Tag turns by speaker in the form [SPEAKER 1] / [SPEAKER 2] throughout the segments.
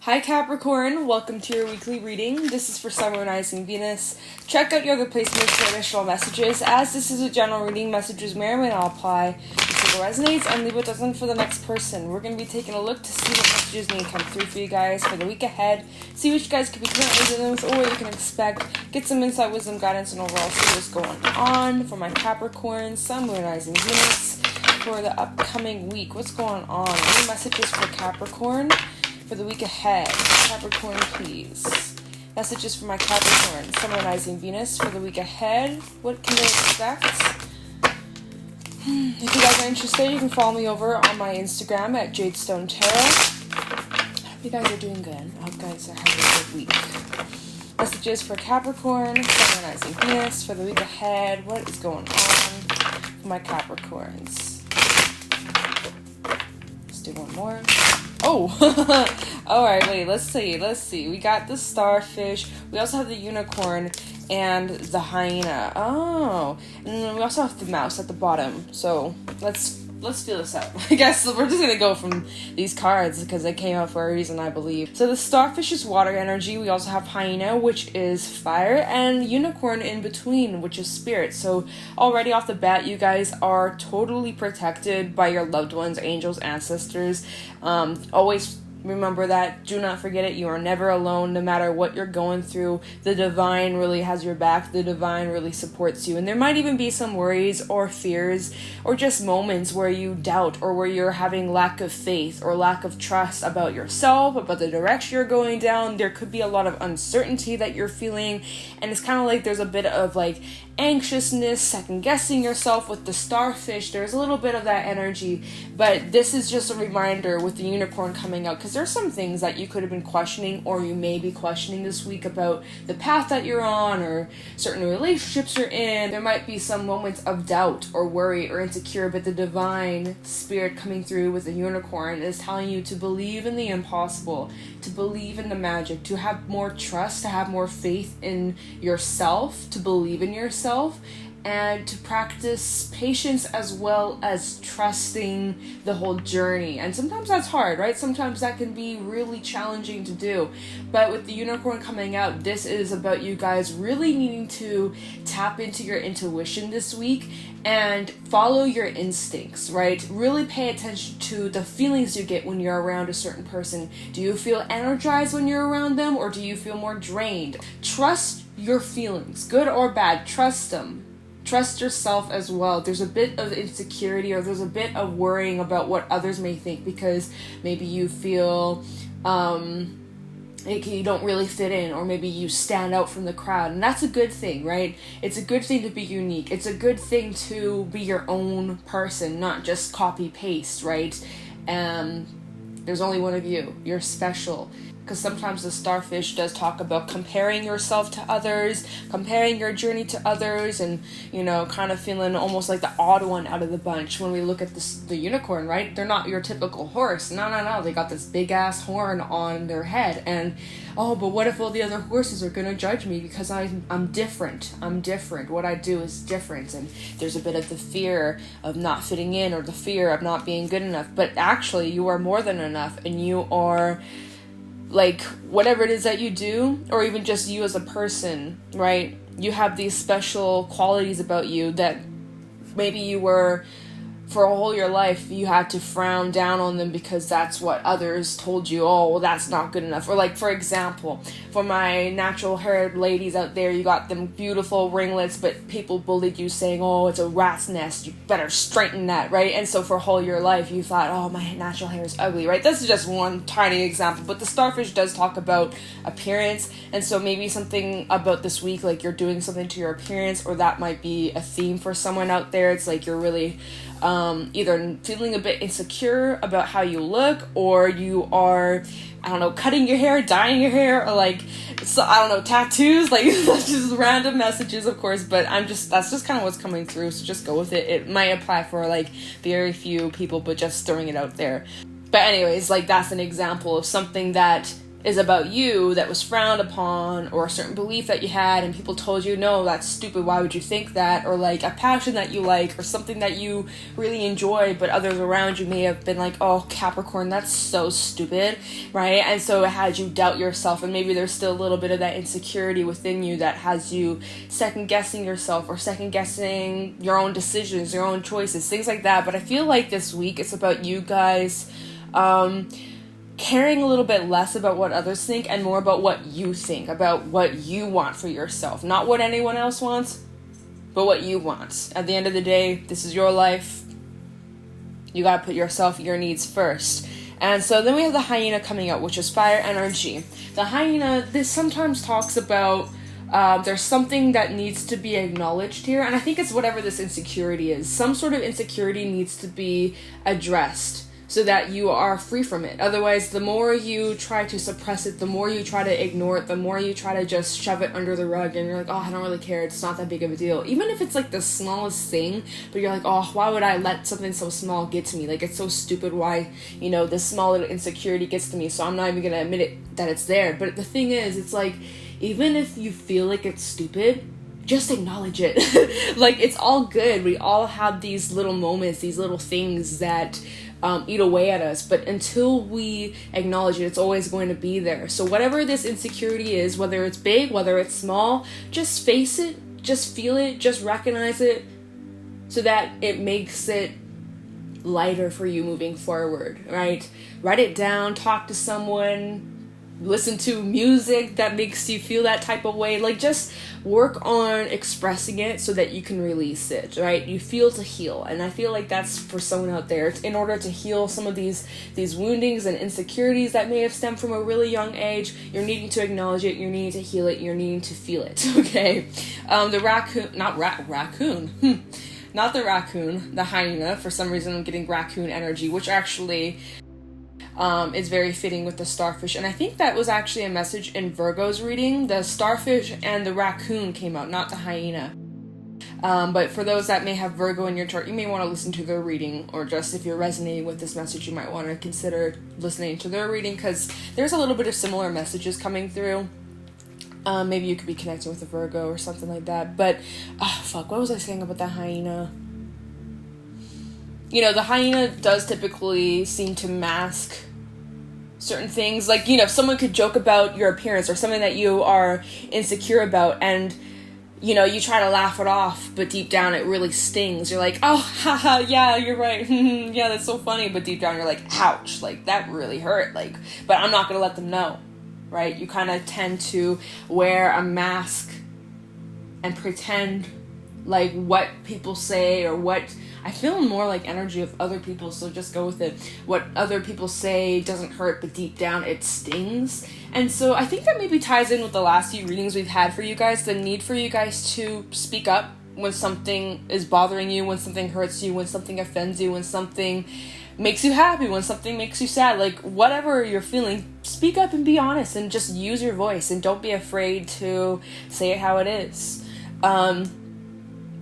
[SPEAKER 1] Hi Capricorn, welcome to your weekly reading. This is for Sun, Moon, Rising, Venus. Check out your other placements for additional messages. As this is a general reading, messages may or may not apply. If it resonates, and leave what doesn't for the next person. We're going to be taking a look to see what messages may come through for you guys for the week ahead. See what you guys could be currently dealing with or what you can expect. Get some insight, wisdom, guidance, and overall see what's going on for my Capricorn, Sun, Moon, Rising, Venus for the upcoming week. What's going on? Any messages for Capricorn for the week ahead? Capricorn, please. Messages for my Capricorn, Sun, Moon, Rising, Venus for the week ahead. What can they expect? If you guys are interested, you can follow me over on my Instagram at Jadestone Tarot. I hope you guys are doing good. I hope you guys are having a good week. Messages for Capricorn, Sun, Moon, Rising, Venus for the week ahead. What is going on for my Capricorns? Let's do one more. Oh, all right, wait, let's see. We got the starfish. We also have the unicorn and the hyena. Oh, and then we also have the mouse at the bottom. So let's feel this out. I guess we're just going to go from these cards because they came out for a reason, I believe. So the starfish is water energy. We also have hyena, which is fire, and unicorn in between, which is spirit. So already off the bat, you guys are totally protected by your loved ones, angels, ancestors. Always remember that. Do not forget it. You are never alone, no matter what you're going through. The divine really has your back. The divine really supports you. And there might even be some worries or fears or just moments where you doubt or where you're having lack of faith or lack of trust about yourself, about the direction you're going down. There could be a lot of uncertainty that you're feeling. And it's kind of like there's a bit of like anxiousness, second guessing yourself with the starfish. There's a little bit of that energy, but this is just a reminder with the unicorn coming out, because there's some things that you could have been questioning or you may be questioning this week about the path that you're on or certain relationships you're in. There might be some moments of doubt or worry or insecure, but the divine spirit coming through with the unicorn is telling you to believe in the impossible, to believe in the magic, to have more trust, to have more faith in yourself, to believe in yourself, and to practice patience as well as trusting the whole journey. And sometimes that's hard, right? Sometimes that can be really challenging to do. But with the unicorn coming out, this is about you guys really needing to tap into your intuition this week and follow your instincts, right? Really pay attention to the feelings you get when you're around a certain person. Do you feel energized when you're around them, or do you feel more drained? Trust your feelings, good or bad. Trust them. Trust yourself as well. There's a bit of insecurity or there's a bit of worrying about what others may think because maybe you feel like you don't really fit in, or maybe you stand out from the crowd, and that's a good thing, right? It's a good thing to be unique. It's a good thing to be your own person, not just copy paste, right? There's only one of you. You're special. Because sometimes the starfish does talk about comparing yourself to others, comparing your journey to others, and, you know, kind of feeling almost like the odd one out of the bunch when we look at the unicorn, right? They're not your typical horse. No. They got this big-ass horn on their head. And, oh, but what if all the other horses are going to judge me because I'm different? I'm different. What I do is different. And there's a bit of the fear of not fitting in or the fear of not being good enough. But actually, you are more than enough, and you are... like, whatever it is that you do, or even just you as a person, right? You have these special qualities about you that maybe you were, for a whole your life, you had to frown down on them because that's what others told you. Oh, well, that's not good enough. Or like, for example, for my natural haired ladies out there, you got them beautiful ringlets, but people bullied you saying, oh, it's a rat's nest, you better straighten that, right? And so for a whole your life, you thought, oh, my natural hair is ugly, right? This is just one tiny example, but the starfish does talk about appearance. And so maybe something about this week, like you're doing something to your appearance, or that might be a theme for someone out there. It's like you're really either feeling a bit insecure about how you look, or you are, I don't know, cutting your hair, dyeing your hair, or like, so, I don't know, tattoos, like just random messages, of course, but that's just kind of what's coming through, so just go with it. It might apply for like very few people, but just throwing it out there. But anyways, like that's an example of something that is about you that was frowned upon, or a certain belief that you had and people told you, no, that's stupid, why would you think that? Or like a passion that you like, or something that you really enjoy, but others around you may have been like, oh, Capricorn, that's so stupid, right? And so it had you doubt yourself, and maybe there's still a little bit of that insecurity within you that has you second guessing yourself, or second guessing your own decisions, your own choices, things like that. But I feel like this week it's about you guys caring a little bit less about what others think and more about what you think, about what you want for yourself. Not what anyone else wants, but what you want. At the end of the day, this is your life. You gotta put yourself, your needs first. And so then we have the hyena coming out, which is fire energy. The hyena, this sometimes talks about there's something that needs to be acknowledged here. And I think it's whatever this insecurity is. Some sort of insecurity needs to be addressed, so that you are free from it. Otherwise, the more you try to suppress it, the more you try to ignore it, the more you try to just shove it under the rug, and you're like, oh, I don't really care, it's not that big of a deal. Even if it's like the smallest thing, but you're like, oh, why would I let something so small get to me? Like, it's so stupid why, this small little insecurity gets to me, so I'm not even gonna admit it that it's there. But the thing is, it's like, even if you feel like it's stupid, just acknowledge it. Like, it's all good. We all have these little moments, these little things that eat away at us, but until we acknowledge it, it's always going to be there. So whatever this insecurity is, whether it's big, whether it's small, just face it, just feel it, just recognize it, so that it makes it lighter for you moving forward, right? Write it down, talk to someone, listen to music that makes you feel that type of way. Like, just work on expressing it so that you can release it, right? You feel to heal. And I feel like that's for someone out there. In order to heal some of these woundings and insecurities that may have stemmed from a really young age, you're needing to acknowledge it, you're needing to heal it, you're needing to feel it, okay? The raccoon, not the raccoon, the hyena. For some reason I'm getting raccoon energy, which actually is very fitting with the starfish. And I think that was actually a message in Virgo's reading. The starfish and the raccoon came out, not the hyena. But for those that may have Virgo in your chart, you may want to listen to their reading, or just if you're resonating with this message, you might want to consider listening to their reading, because there's a little bit of similar messages coming through. Maybe you could be connecting with a Virgo or something like that. But, what was I saying about the hyena? The hyena does typically seem to mask certain things. Like, someone could joke about your appearance or something that you are insecure about, and, you try to laugh it off, but deep down it really stings. You're like, oh, haha, yeah, you're right. Yeah, that's so funny. But deep down you're like, ouch, like, that really hurt. Like, but I'm not going to let them know, right? You kind of tend to wear a mask and pretend like what people say, or what I feel more like energy of other people, so just go with it. What other people say doesn't hurt, but deep down it stings. And so I think that maybe ties in with the last few readings we've had for you guys, the need for you guys to speak up when something is bothering you, when something hurts you, when something offends you, when something makes you happy, when something makes you sad. Like, whatever you're feeling, speak up and be honest, and just use your voice, and don't be afraid to say it how it is.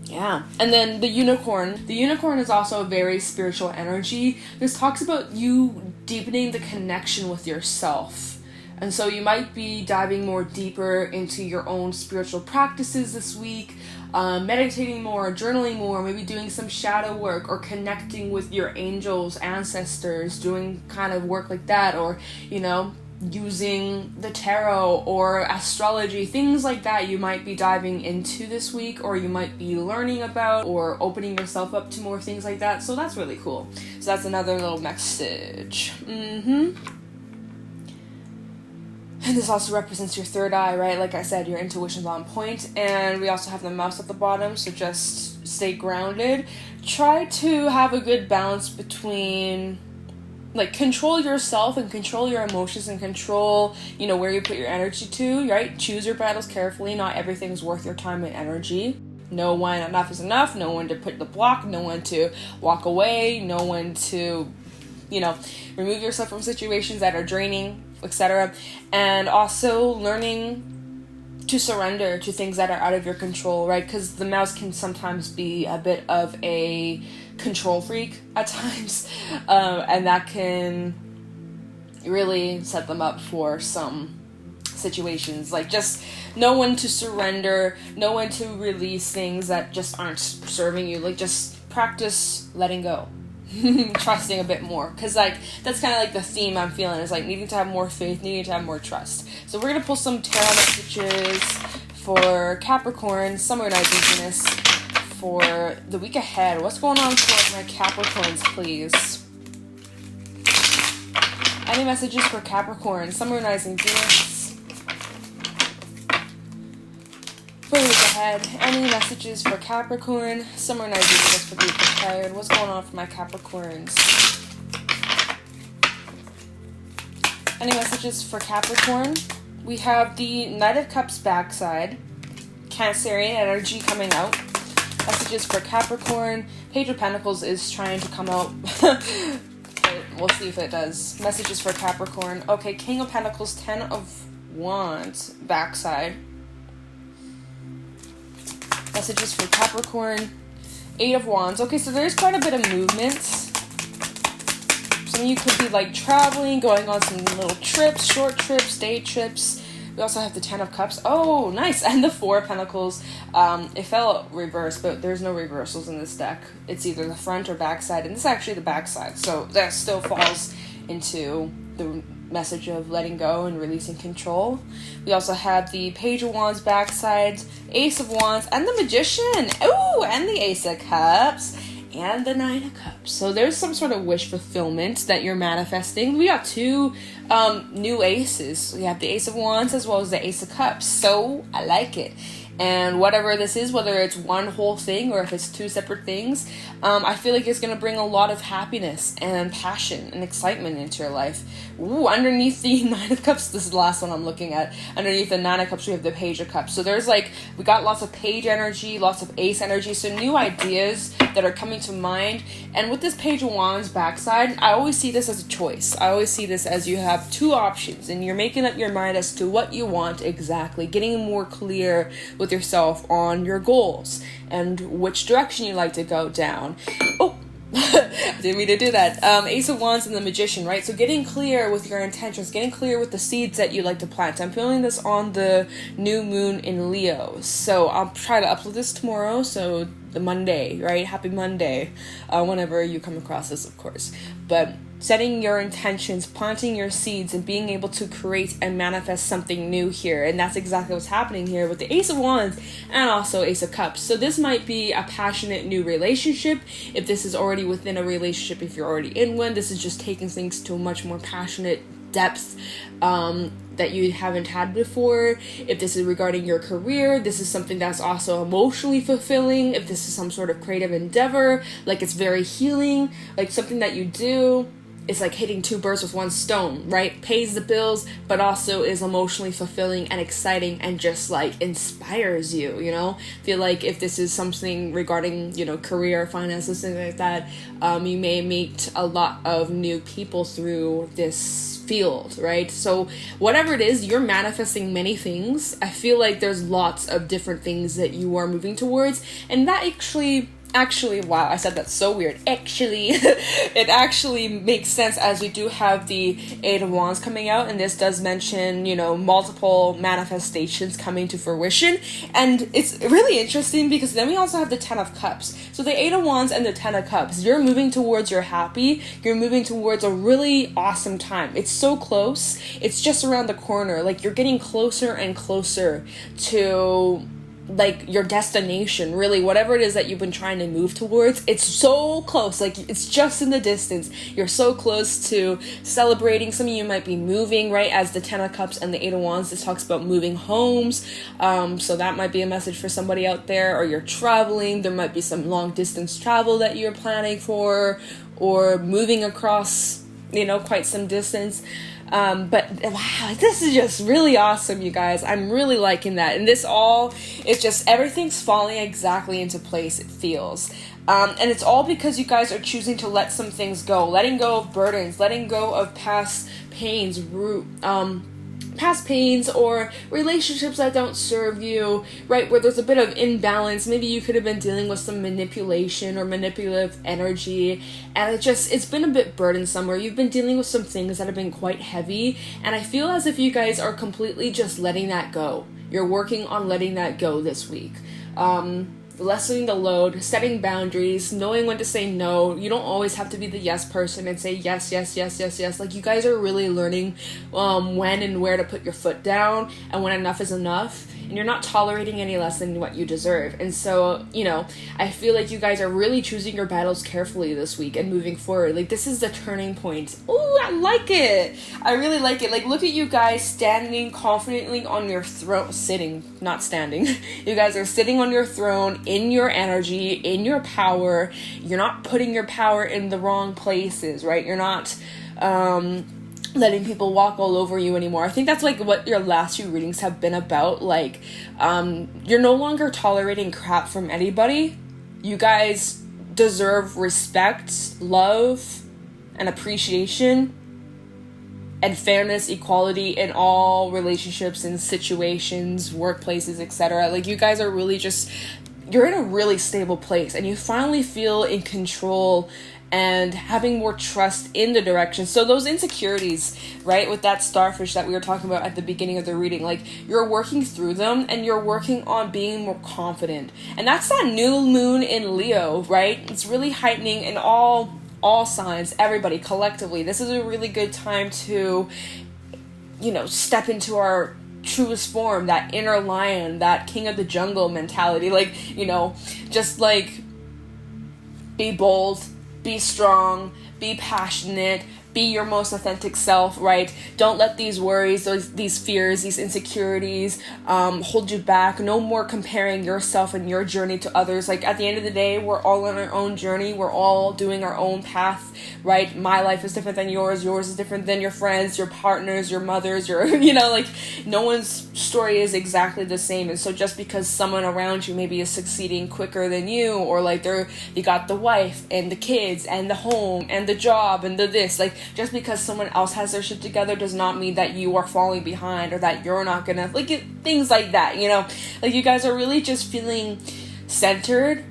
[SPEAKER 1] Yeah. And then the unicorn. The unicorn is also a very spiritual energy. This talks about you deepening the connection with yourself. And so you might be diving more deeper into your own spiritual practices this week, meditating more, journaling more, maybe doing some shadow work, or connecting with your angels, ancestors, doing kind of work like that, or, using the tarot or astrology, things like that you might be diving into this week, or you might be learning about, or opening yourself up to more things like that. So that's really cool. So that's another little message. And this also represents your third eye, right? Like I said, your intuition's on point. And we also have the mouse at the bottom, so just stay grounded. Try to have a good balance between, like, control yourself and control your emotions and control, where you put your energy to, right? Choose your battles carefully. Not everything's worth your time and energy. Know when enough is enough. Know when to put the block. Know when to walk away. Know when to, remove yourself from situations that are draining, etc. And also learning to surrender to things that are out of your control, right? Because the mouse can sometimes be a bit of a control freak at times, and that can really set them up for some situations. Like, just know when to surrender, know when to release things that just aren't serving you. Like, just practice letting go. Trusting a bit more, because like that's kind of like the theme I'm feeling, is like needing to have more faith, needing to have more trust. So we're gonna pull some tarot messages for Capricorn, Summer Rising Venus, for the week ahead. What's going on for my Capricorns, please? Any messages for Capricorn, Summer Rising Venus, for the week ahead? Any messages for Capricorn, Summer Rising Venus, for the week ahead? What's going on for my Capricorns? Any messages for Capricorn? We have the Knight of Cups backside, Cancerian energy coming out. Messages for Capricorn. Page of Pentacles is trying to come out. We'll see if it does. Messages for Capricorn. Okay, King of Pentacles, 10 of Wands backside. Messages for Capricorn, 8 of Wands. Okay, so there's quite a bit of movement. Some of you could be like traveling, going on some little trips, short trips, day trips. We also have the 10 of Cups. Oh, nice. And the 4 of Pentacles. It fell reversed, but there's no reversals in this deck. It's either the front or back side, and this is actually the back side. So that still falls into the message of letting go and releasing control. We also have the Page of Wands backside, Ace of Wands, and the Magician. Ooh, and the Ace of Cups. And the Nine of Cups. So there's some sort of wish fulfillment that you're manifesting. We got 2 new aces. We have the Ace of Wands as well as the Ace of Cups. So I like it. And whatever this is, whether it's one whole thing or if it's 2 separate things, I feel like it's going to bring a lot of happiness and passion and excitement into your life. Ooh, underneath the Nine of Cups, this is the last one I'm looking at. Underneath the Nine of Cups, we have the Page of Cups. So there's like, we got lots of Page energy, lots of Ace energy. So new ideas that are coming to mind. And with this Page of Wands backside, I always see this as a choice. I always see this as you have 2 options and you're making up your mind as to what you want exactly, getting more clear with yourself on your goals and which direction you like to go down. Oh, I didn't mean to do that. Ace of Wands and the Magician, right? So getting clear with your intentions, getting clear with the seeds that you like to plant. I'm feeling this on the new moon in Leo. So I'll try to upload this tomorrow. So the Monday, right? Happy Monday. Whenever you come across this, of course. But setting your intentions, planting your seeds, and being able to create and manifest something new here. And that's exactly what's happening here with the Ace of Wands and also Ace of Cups. So this might be a passionate new relationship. If this is already within a relationship, if you're already in one, this is just taking things to a much more passionate depth that you haven't had before. If this is regarding your career, this is something that's also emotionally fulfilling. If this is some sort of creative endeavor, like it's very healing, like something that you do, it's like hitting 2 birds with 1 stone, right? Pays the bills, but also is emotionally fulfilling and exciting and just like inspires you, you know? Feel like if this is something regarding, you know, career, finances, things like that, you may meet a lot of new people through this field, right? So whatever it is, you're manifesting many things. I feel like there's lots of different things that you are moving towards, and that actually, wow, I said that so weird. Actually, it actually makes sense, as we do have the 8 of Wands coming out, and this does mention, you know, multiple manifestations coming to fruition. And it's really interesting because then we also have the 10 of Cups. So the 8 of Wands and the 10 of Cups, you're moving towards you're happy, you're moving towards a really awesome time. It's so close. It's just around the corner. Like, you're getting closer and closer to like your destination, really, whatever it is that you've been trying to move towards. It's so close, like it's just in the distance. You're so close to celebrating. Some of you might be moving, right? As the 10 of Cups and the 8 of Wands, this talks about moving homes. So that might be a message for somebody out there. Or you're traveling, there might be some long distance travel that you're planning for, or moving across, you know, quite some distance. But wow, this is just really awesome, you guys. I'm really liking that. And this all, it's just everything's falling exactly into place, it feels. And it's all because you guys are choosing to let some things go, letting go of burdens, letting go of past pains, past pains or relationships that don't serve you, right, where there's a bit of imbalance. Maybe you could have been dealing with some manipulation or manipulative energy, and it's been a bit burdensome, where you've been dealing with some things that have been quite heavy, and I feel as if you guys are completely just letting that go. You're working on letting that go this week. Lessening the load, setting boundaries, knowing when to say no. You don't always have to be the yes person and say yes, yes, yes, yes, yes. Like, you guys are really learning when and where to put your foot down, and when enough is enough, and you're not tolerating any less than what you deserve. And so, you know, I feel like you guys are really choosing your battles carefully this week and moving forward. Like, this is the turning point. Ooh, I like it. I really like it. Like, look at you guys standing confidently on your throne, sitting, not standing. You guys are sitting on your throne, in your energy, in your power. You're not putting your power in the wrong places, right? You're not, letting people walk all over you anymore. I think that's like what your last few readings have been about. Like, you're no longer tolerating crap from anybody. You guys deserve respect, love, and appreciation, and fairness, equality in all relationships and situations, workplaces, etc. Like, you guys are really just, you're in a really stable place, and you finally feel in control and having more trust in the direction. So those insecurities, right, with that starfish that we were talking about at the beginning of the reading, like, you're working through them, and you're working on being more confident. And that's that new moon in Leo, right? It's really heightening in all signs, everybody collectively. This is a really good time to, you know, step into our truest form, that inner lion, that king of the jungle mentality. Like, you know, just like, be bold, be strong, be passionate, be your most authentic self, right? Don't let these worries, these fears, these insecurities hold you back. No more comparing yourself and your journey to others. Like, at the end of the day, we're all on our own journey. We're all doing our own path, right? My life is different than yours. Yours is different than your friends, your partners, your mothers, your, you know, like, no one's story is exactly the same. And so just because someone around you maybe is succeeding quicker than you, or like they got the wife and the kids and the home and the job and the this, like, just because someone else has their shit together does not mean that you are falling behind, or that you're not gonna, like, things like that, you know? Like, you guys are really just feeling centered,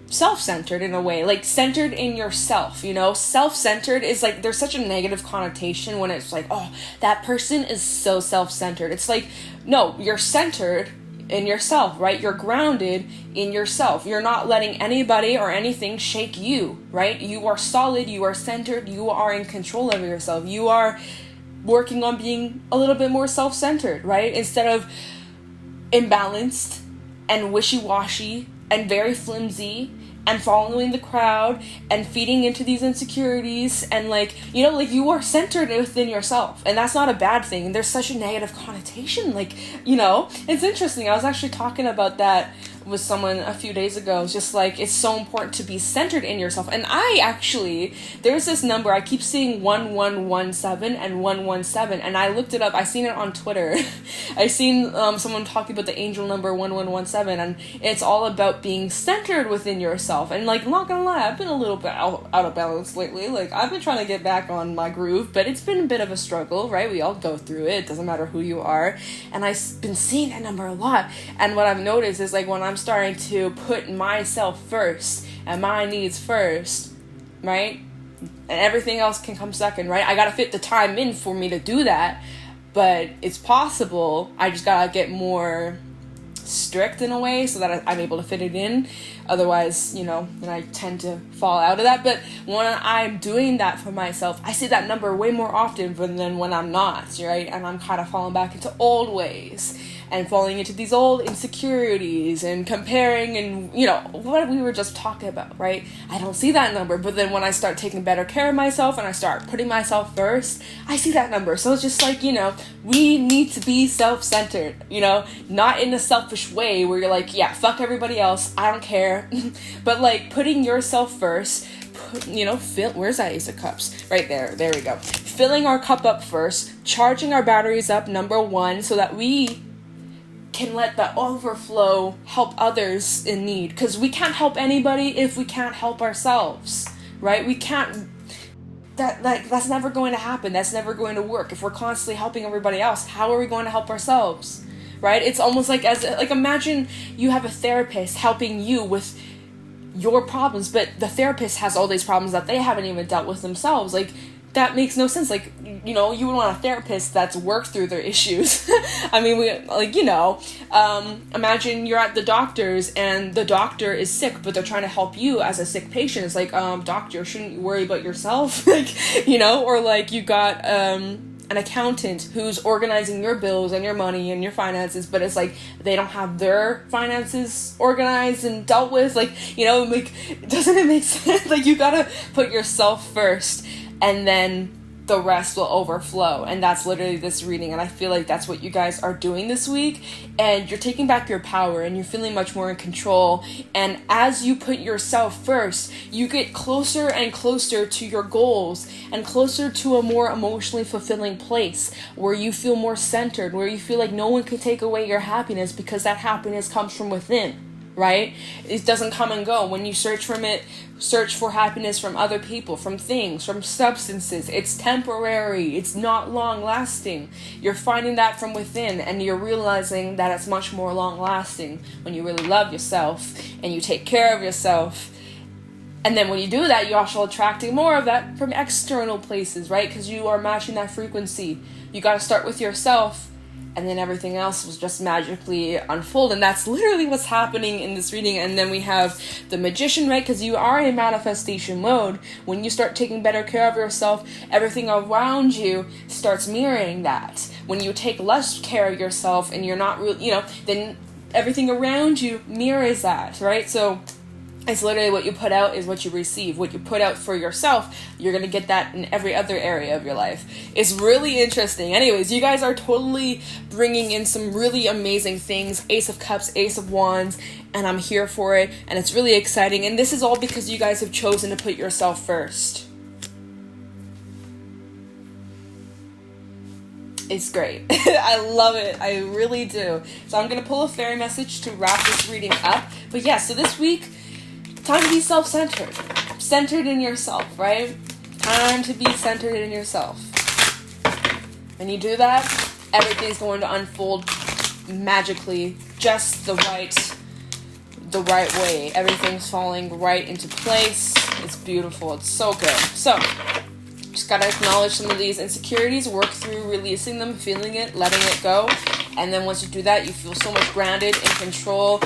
[SPEAKER 1] self-centered in a way, like, centered in yourself, you know? Self-centered is like, there's such a negative connotation when it's like, oh, that person is so self-centered. It's like, no, you're centered in yourself, right? You're grounded in yourself. You're not letting anybody or anything shake you, right? You are solid, you are centered, you are in control of yourself. You are working on being a little bit more self-centered, right? Instead of imbalanced and wishy-washy and very flimsy and following the crowd and feeding into these insecurities, and, like, you know, like, you are centered within yourself, and that's not a bad thing. There's such a negative connotation, like, you know, it's interesting. I was actually talking about that with someone a few days ago. It's just like, it's so important to be centered in yourself. And I actually, there's this number, I keep seeing 1117 and 117, and I looked it up. I seen it on Twitter. I seen someone talking about the angel number 1117, and it's all about being centered within yourself. And, like, I'm not gonna lie, I've been a little bit out of balance lately. Like, I've been trying to get back on my groove, but it's been a bit of a struggle, right? We all go through it. It doesn't matter who you are. And I've been seeing that number a lot. And what I've noticed is, like, when I'm starting to put myself first and my needs first, right, and everything else can come second, right? I gotta fit the time in for me to do that, but it's possible. I just gotta get more strict in a way so that I'm able to fit it in. Otherwise, you know, then I tend to fall out of that. But when I'm doing that for myself, I see that number way more often than when I'm not, right? And I'm kind of falling back into old ways and falling into these old insecurities and comparing, and, you know, what we were just talking about, right? I don't see that number, but then when I start taking better care of myself and I start putting myself first, I see that number. So it's just like, you know, we need to be self-centered, you know, not in a selfish way where you're like, yeah, fuck everybody else, I don't care, but, like, putting yourself first, you know, where's that Ace of Cups? Right there we go. Filling our cup up first, charging our batteries up, number one, so that we can let the overflow help others in need, because we can't help anybody if we can't help ourselves, right? We can't that's never going to happen. That's never going to work. If we're constantly helping everybody else, how are we going to help ourselves? Right? It's almost like imagine you have a therapist helping you with your problems, but the therapist has all these problems that they haven't even dealt with themselves. Like, that makes no sense. Like, you know, you would want a therapist that's worked through their issues. I mean, imagine you're at the doctor's and the doctor is sick, but they're trying to help you as a sick patient. It's like, doctor, shouldn't you worry about yourself? Like, you know, or like you got, an accountant who's organizing your bills and your money and your finances, but it's like they don't have their finances organized and dealt with. Like, you know, like, doesn't it make sense? Like, you gotta put yourself first, and then the rest will overflow. And that's literally this reading, and I feel like that's what you guys are doing this week, and you're taking back your power and you're feeling much more in control. And as you put yourself first, you get closer and closer to your goals and closer to a more emotionally fulfilling place where you feel more centered, where you feel like no one can take away your happiness because that happiness comes from within. Right? It doesn't come and go. When you search for happiness from other people, from things, from substances, it's temporary. It's not long lasting. You're finding that from within, and you're realizing that it's much more long lasting when you really love yourself and you take care of yourself. And then when you do that, you're also attracting more of that from external places, right? Because you are matching that frequency. You got to start with yourself, and then everything else will just magically unfold. And that's literally what's happening in this reading. And then we have the Magician, right? Because you are in manifestation mode. When you start taking better care of yourself, everything around you starts mirroring that. When you take less care of yourself and you're not really, you know, then everything around you mirrors that, right? So it's literally what you put out is what you receive. What you put out for yourself, you're going to get that in every other area of your life. It's really interesting. Anyways, you guys are totally bringing in some really amazing things. Ace of Cups, Ace of Wands, and I'm here for it. And it's really exciting. And this is all because you guys have chosen to put yourself first. It's great. I love it. I really do. So I'm going to pull a fairy message to wrap this reading up. But yeah, so this week, time to be self-centered. Centered in yourself, right? Time to be centered in yourself. When you do that, everything's going to unfold magically, just the right way. Everything's falling right into place. It's beautiful. It's so good. So, just gotta acknowledge some of these insecurities, work through releasing them, feeling it, letting it go. And then once you do that, you feel so much grounded, in control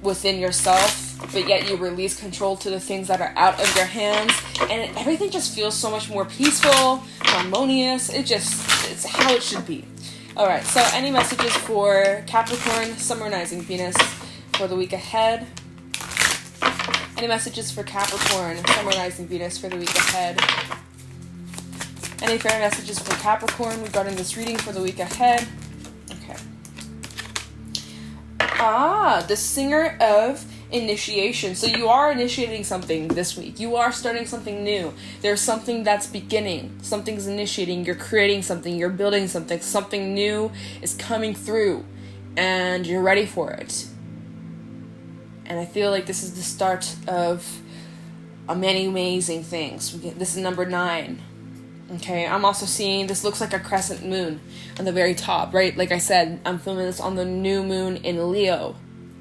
[SPEAKER 1] within yourself. But yet you release control to the things that are out of your hands, and everything just feels so much more peaceful, harmonious. It's how it should be. All right, so any messages for Capricorn, Sun, Rising, Venus for the week ahead? Any messages for Capricorn, Sun, Rising, Venus for the week ahead? Any fair messages for Capricorn regarding this reading for the week ahead? Okay. The Singer of Initiation. So you are initiating something this week. You are starting something new. There's something that's beginning. Something's initiating. You're creating something. You're building something. Something new is coming through, and you're ready for it. And I feel like this is the start of many amazing things. This is number 9. Okay, I'm also seeing this looks like a crescent moon on the very top, right? Like I said, I'm filming this on the new moon in Leo.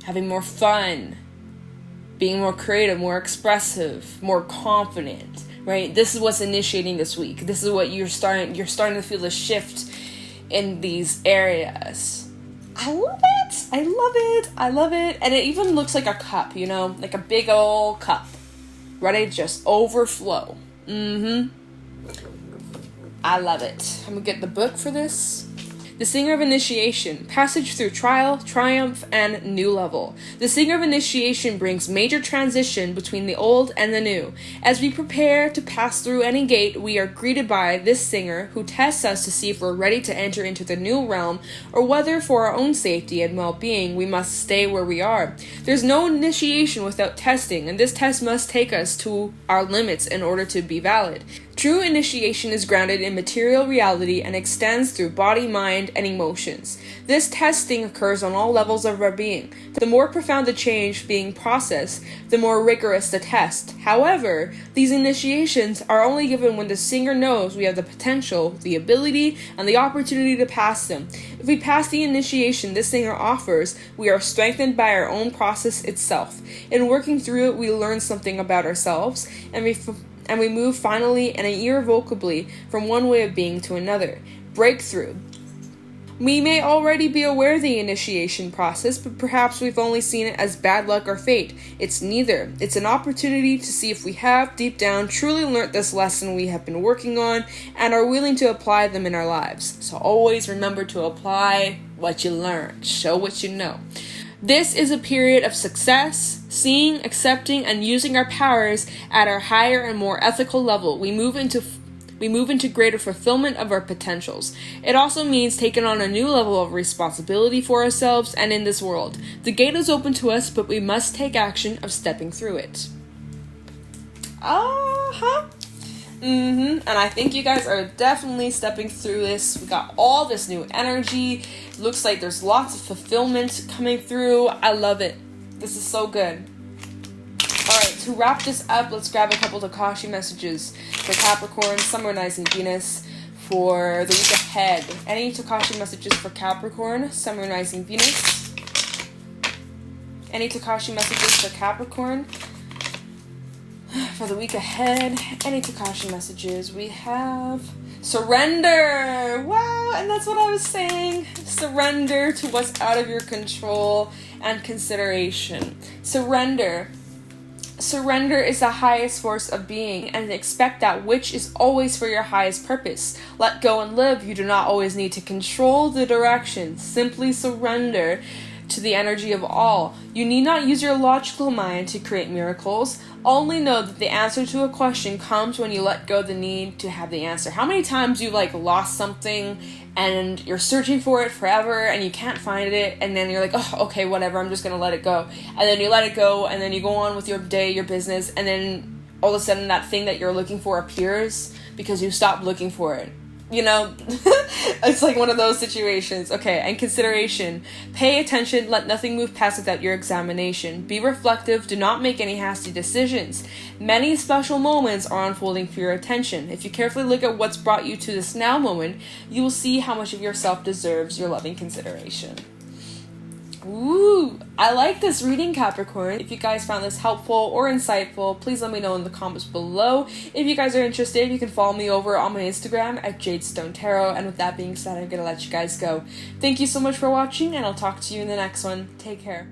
[SPEAKER 1] Having more fun, being more creative, more expressive, more confident, right? This is what's initiating this week. This is what you're starting to feel the shift in these areas. I love it. I love it. I love it. And it even looks like a cup, you know, like a big old cup, ready to just overflow. I love it. I'm gonna get the book for this. The Singer of Initiation, passage through trial, triumph, and new level. The Singer of Initiation brings major transition between the old and the new. As we prepare to pass through any gate, we are greeted by this singer who tests us to see if we're ready to enter into the new realm, or whether for our own safety and well-being we must stay where we are. There's no initiation without testing, and this test must take us to our limits in order to be valid. True initiation is grounded in material reality and extends through body, mind, and emotions. This testing occurs on all levels of our being. The more profound the change being processed, the more rigorous the test. However, these initiations are only given when the singer knows we have the potential, the ability, and the opportunity to pass them. If we pass the initiation this singer offers, we are strengthened by our own process itself. In working through it, we learn something about ourselves, and we move finally and irrevocably from one way of being to another. Breakthrough. We may already be aware of the initiation process, but perhaps we've only seen it as bad luck or fate. It's neither. It's an opportunity to see if we have, deep down, truly learnt this lesson we have been working on and are willing to apply them in our lives. So always remember to apply what you learn. Show what you know. This is a period of success, seeing, accepting, and using our powers at our higher and more ethical level. We move into greater fulfillment of our potentials. It also means taking on a new level of responsibility for ourselves and in this world. The gate is open to us, but we must take action of stepping through it. And I think you guys are definitely stepping through this. We got all this new energy. Looks like there's lots of fulfillment coming through. I love it. This is so good. Alright, to wrap this up, let's grab a couple Tikashi messages for Capricorn, summarizing Venus for the week ahead. Any Tikashi messages for Capricorn, summarizing Venus? Any Tikashi messages for Capricorn for the week ahead? Any Tikashi messages? We have surrender. Wow, and that's what I was saying. Surrender to what's out of your control and consideration. Surrender. Surrender is the highest force of being, and expect that which is always for your highest purpose. Let go and live. You do not always need to control the direction. Simply surrender to the energy of all. You need not use your logical mind to create miracles. Only know that the answer to a question comes when you let go the need to have the answer. How many times you lost something and you're searching for it forever and you can't find it, and then you're like, oh, okay, whatever, I'm just gonna let it go. And then you let it go, and then you go on with your day, your business, and then all of a sudden that thing that you're looking for appears because you stopped looking for it. You know, it's like one of those situations. Okay, and consideration. Pay attention, let nothing move past without your examination. Be reflective, do not make any hasty decisions. Many special moments are unfolding for your attention. If you carefully look at what's brought you to this now moment, you will see how much of yourself deserves your loving consideration. Ooh, I like this reading, Capricorn. If you guys found this helpful or insightful, please let me know in the comments below. If you guys are interested, you can follow me over on my Instagram at Jadestone Tarot. And with that being said, I'm going to let you guys go. Thank you so much for watching, and I'll talk to you in the next one. Take care.